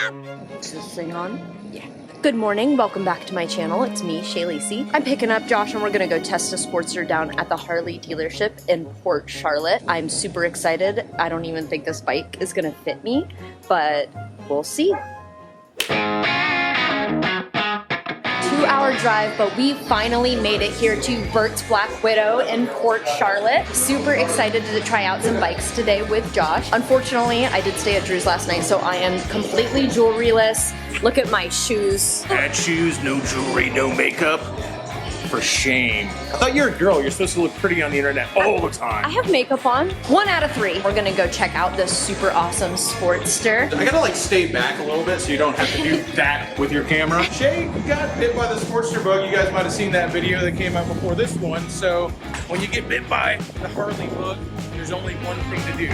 Is this thing on? Yeah. Good morning, welcome back to my channel. It's me, Shay Lacey. I'm picking up Josh and we're gonna go test a Sportster down at the Harley dealership in Port Charlotte. I'm super excited. I don't even think this bike is gonna fit me, but we'll see. 2-hour drive, but we finally made it here to Burt's Black Widow in Port Charlotte. Super excited to try out some bikes today with Josh. Unfortunately, I did stay at Drew's last night, so I am completely jewelryless. Look at my shoes. Bad shoes, no jewelry, no makeup. For shame. I thought you were a girl. You're supposed to look pretty on the internet all the time. I have makeup on. 1 out of 3. We're gonna go check out this super awesome Sportster. I gotta like stay back a little bit so you don't have to do that with your camera. Shay, you got bit by the Sportster bug. You guys might have seen that video that came out before this one. So when you get bit by the Harley bug, there's only one thing to do.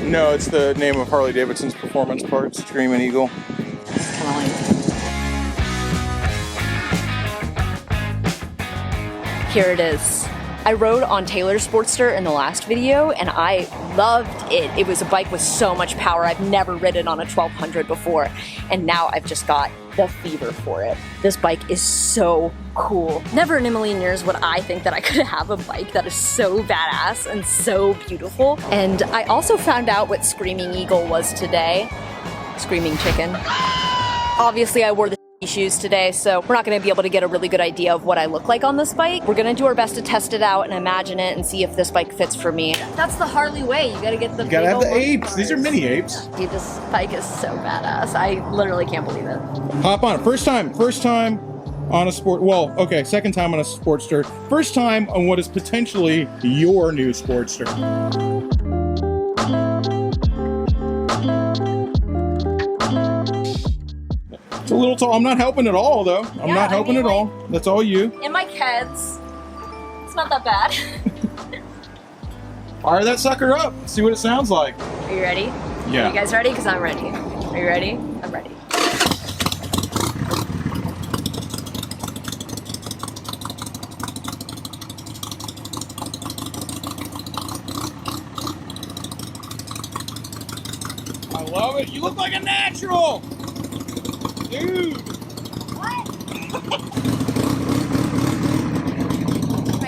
No, it's the name of Harley Davidson's performance parts, Screaming Eagle. Here it is. I rode on Taylor's Sportster in the last video and I loved it. It was a bike with so much power. I've never ridden on a 1200 before, and now I've just got the fever for it. This bike is so cool. Never in a million years would I think that I could have a bike that is so badass and so beautiful. And I also found out what Screaming Eagle was today. Screaming Chicken. Obviously I wore the shoes today, so we're not going to be able to get a really good idea of what I look like on this bike. We're going to do our best to test it out and imagine it and see if this bike fits for me. That's the Harley way. You got to get the. You gotta have the apes. These are mini apes. Dude, this bike is so badass. I literally can't believe it. Hop on it. First time on a sport. Well, okay, second time on a Sportster. First time on what is potentially your new Sportster. It's a little tall. I'm not helping at all, though. I'm not helping at all. That's all you. In my kids, it's not that bad. Fire that sucker up. See what it sounds like. Are you ready? Yeah. Are you guys ready? Because I'm ready. Are you ready? I'm ready. I love it. You look like a natural. Dude. What?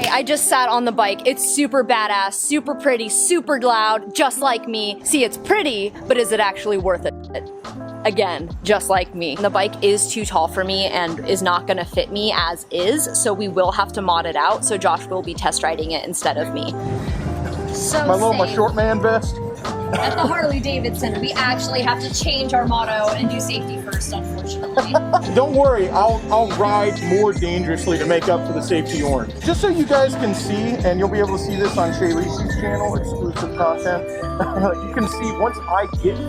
I just sat on the bike. It's super badass, super pretty, super loud, just like me. See, it's pretty, but is it actually worth it? Again, just like me. The bike is too tall for me and is not gonna fit me as is, so we will have to mod it out, so Josh will be test riding it instead of me. So my short man vest. At the Harley Davidson, we actually have to change our motto and do safety first, unfortunately. Don't worry, I'll ride more dangerously to make up for the safety orange. Just so you guys can see, and you'll be able to see this on Shay Lacey's channel, exclusive content. You can see once I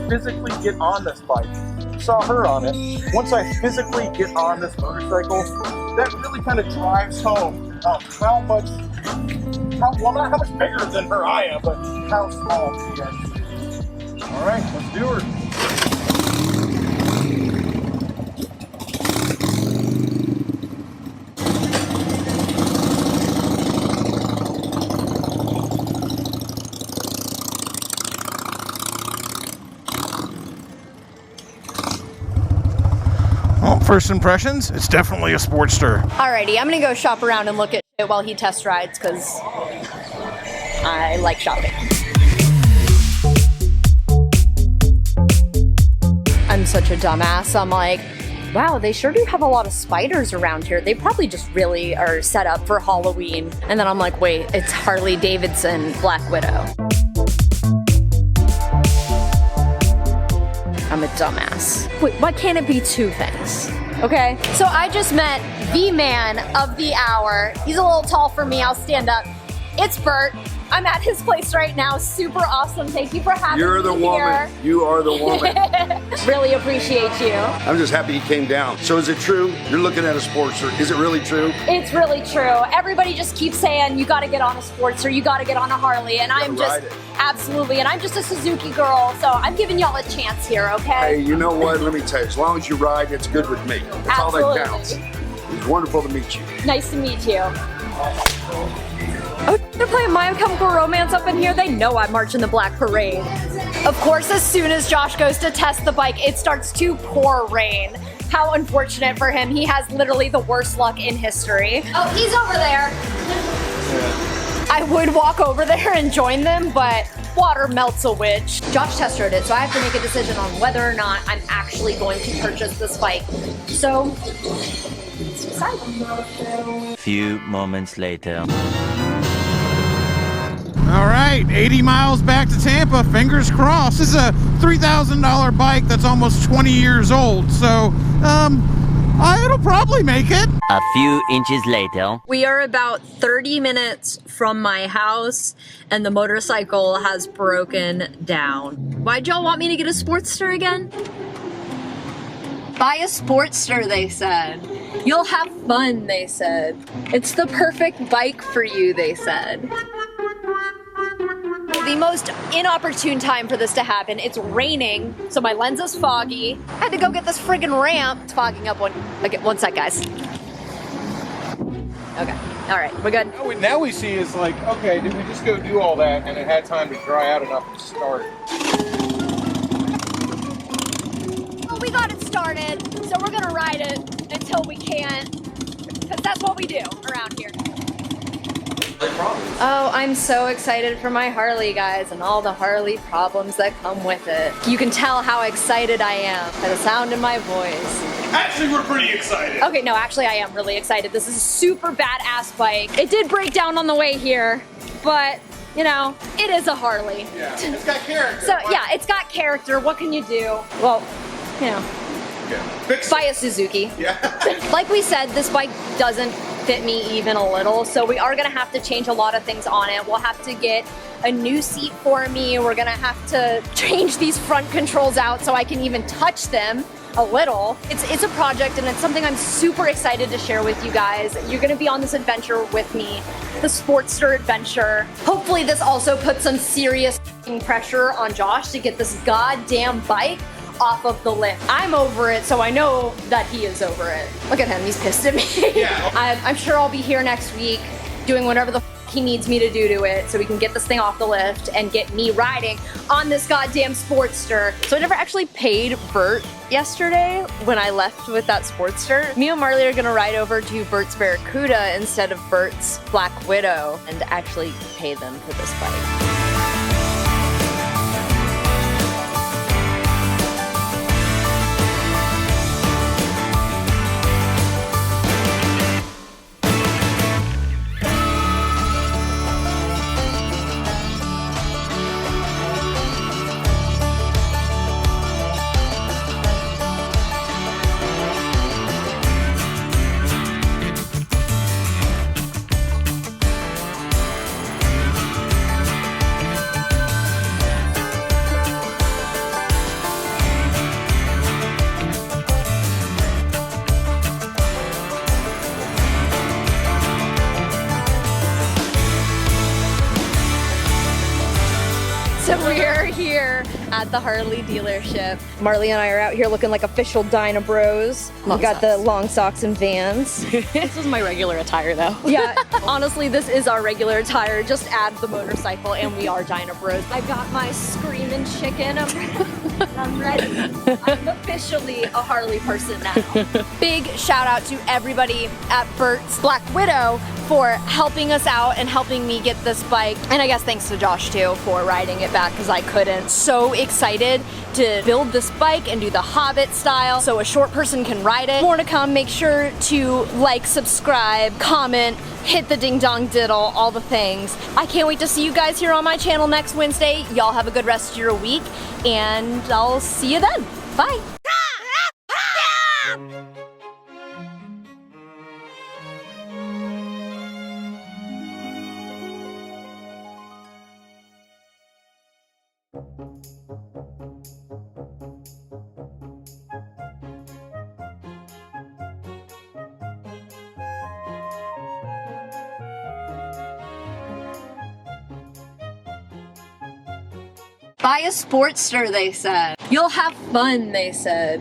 physically get on this bike, you saw her on it, once I physically get on this motorcycle, that really kind of drives home how much bigger than her I am, but how small she is. All right, let's do her. Well, first impressions, it's definitely a Sportster. Alrighty, I'm gonna go shop around and look at it while he test rides, because I like shopping. I'm such a dumbass. I'm like, wow, they sure do have a lot of spiders around here. They probably just really are set up for Halloween. And then I'm like, wait, it's Harley Davidson Black Widow. I'm a dumbass. Wait, why can't it be two things? Okay, so I just met the man of the hour. He's a little tall for me, I'll stand up. It's Bert. I'm at his place right now. Super awesome. Thank you for having me You're the woman. You are the woman. Really appreciate you. I'm just happy he came down. So is it true? You're looking at a Sportster. Is it really true? It's really true. Everybody just keeps saying, you got to get on a Sportster, you got to get on a Harley. And I'm just, absolutely. And I'm just a Suzuki girl. So I'm giving y'all a chance here, okay? Hey, you know what? Let me tell you, as long as you ride, it's good with me. That's all that counts. It's wonderful to meet you. Nice to meet you. Oh, they're playing My Chemical Romance up in here. They know I'm marching the Black Parade. Of course, as soon as Josh goes to test the bike, it starts to pour rain. How unfortunate for him. He has literally the worst luck in history. Oh, he's over there. I would walk over there and join them, but water melts a witch. Josh test rode it, so I have to make a decision on whether or not I'm actually going to purchase this bike. So, let's decide. Few moments later. All right, 80 miles back to Tampa, fingers crossed. This is a $3,000 bike that's almost 20 years old, so it'll probably make it. A few inches later. We are about 30 minutes from my house and the motorcycle has broken down. Why'd y'all want me to get a Sportster again? Buy a Sportster, they said. You'll have fun, they said. It's the perfect bike for you, they said. The most inopportune time for this to happen. It's raining, so my lens is foggy. I had to go get this friggin' ramp. It's fogging up one sec, guys. Okay, all right, we're good. Now we see is like, okay, did we just go do all that and it had time to dry out enough to start? Well, we got it started, so we're gonna ride it until we can't, because that's what we do around here. Oh, I'm so excited for my Harley, guys, and all the Harley problems that come with it. You can tell how excited I am by the sound in my voice. Actually, we're pretty excited. Okay, no, actually I am really excited. This is a super badass bike. It did break down on the way here, but you know, it is a Harley. Yeah, it's got character. So yeah, it's got character. What can you do? Well, you know, buy a Suzuki. Yeah. Like we said, this bike doesn't fit me even a little, so we are gonna have to change a lot of things on it. We'll have to get a new seat for me. We're gonna have to change these front controls out so I can even touch them a little. It's a project and it's something I'm super excited to share with you guys. You're gonna be on this adventure with me, the Sportster adventure. Hopefully this also puts some serious pressure on Josh to get this goddamn bike off of the lift. I'm over it, so I know that he is over it. Look at him, he's pissed at me. Yeah. I'm sure I'll be here next week doing whatever the he needs me to do to it so we can get this thing off the lift and get me riding on this goddamn Sportster. So I never actually paid Bert yesterday when I left with that Sportster. Me and Marley are gonna ride over to Bert's Barracuda instead of Bert's Black Widow and actually pay them for this bike. So we're here at the Harley dealership. Marley and I are out here looking like official Dyna Bros. We got the long socks and Vans. This is my regular attire though. Yeah, honestly, this is our regular attire. Just add the motorcycle and we are Dyna Bros. I got my screaming chicken. I'm ready. I'm officially a Harley person now. Big shout out to everybody at Bert's Black Widow for helping us out and helping me get this bike. And I guess thanks to Josh too for riding it back because I couldn't. So excited to build this bike and do the Hobbit style so a short person can ride it. More to come. Make sure to like, subscribe, comment, hit the ding dong diddle, all the things. I can't wait to see you guys here on my channel next Wednesday. Y'all have a good rest of your week and I'll see you then. Bye. Buy a Sportster, they said. You'll have fun, they said.